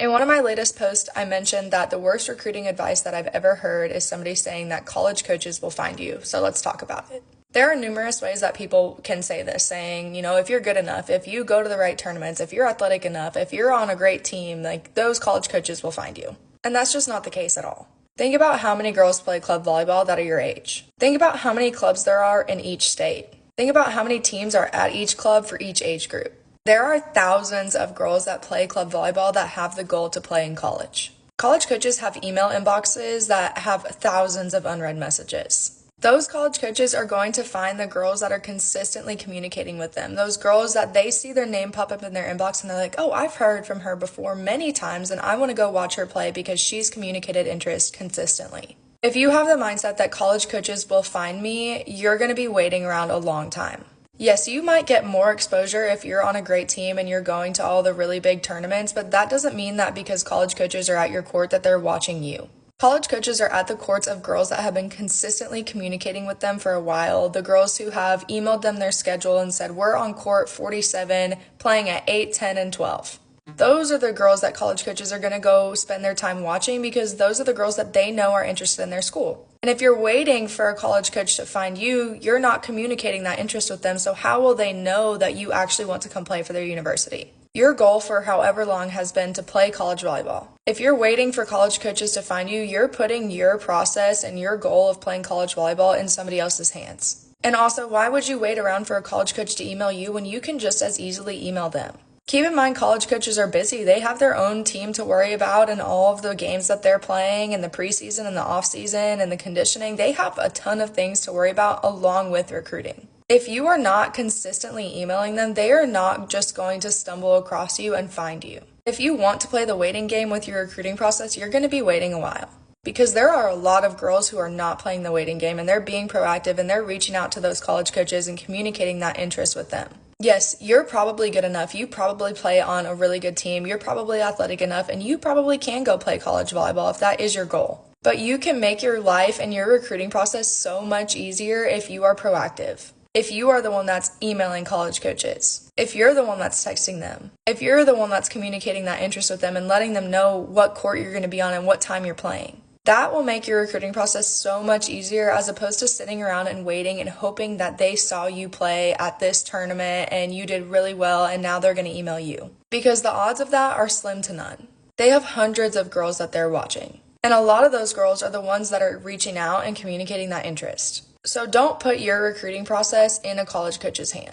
In one of my latest posts, I mentioned that the worst recruiting advice that I've ever heard is somebody saying that college coaches will find you. So let's talk about it. There are numerous ways that people can say this, saying, if you're good enough, if you go to the right tournaments, if you're athletic enough, if you're on a great team, like those college coaches will find you. And that's just not the case at all. Think about how many girls play club volleyball that are your age. Think about how many clubs there are in each state. Think about how many teams are at each club for each age group. There are thousands of girls that play club volleyball that have the goal to play in college. College coaches have email inboxes that have thousands of unread messages. Those college coaches are going to find the girls that are consistently communicating with them. Those girls that they see their name pop up in their inbox and they're like, oh, I've heard from her before many times and I want to go watch her play because she's communicated interest consistently. If you have the mindset that college coaches will find me, you're going to be waiting around a long time. Yes, you might get more exposure if you're on a great team and you're going to all the really big tournaments, but that doesn't mean that because college coaches are at your court that they're watching you. College coaches are at the courts of girls that have been consistently communicating with them for a while. The girls who have emailed them their schedule and said, we're on court 47, playing at 8, 10, and 12. Those are the girls that college coaches are going to go spend their time watching because those are the girls that they know are interested in their school. And if you're waiting for a college coach to find you, you're not communicating that interest with them. So how will they know that you actually want to come play for their university? Your goal for however long has been to play college volleyball. If you're waiting for college coaches to find you, you're putting your process and your goal of playing college volleyball in somebody else's hands. And also, why would you wait around for a college coach to email you when you can just as easily email them? Keep in mind, college coaches are busy. They have their own team to worry about and all of the games that they're playing and the preseason and the offseason and the conditioning. They have a ton of things to worry about along with recruiting. If you are not consistently emailing them, they are not just going to stumble across you and find you. If you want to play the waiting game with your recruiting process, you're going to be waiting a while. Because there are a lot of girls who are not playing the waiting game and they're being proactive and they're reaching out to those college coaches and communicating that interest with them. Yes, you're probably good enough. You probably play on a really good team. You're probably athletic enough and you probably can go play college volleyball if that is your goal. But you can make your life and your recruiting process so much easier if you are proactive. If you are the one that's emailing college coaches, if you're the one that's texting them, if you're the one that's communicating that interest with them and letting them know what court you're going to be on and what time you're playing, that will make your recruiting process so much easier as opposed to sitting around and waiting and hoping that they saw you play at this tournament and you did really well and now they're going to email you. Because the odds of that are slim to none. They have hundreds of girls that they're watching. And a lot of those girls are the ones that are reaching out and communicating that interest. So don't put your recruiting process in a college coach's hand.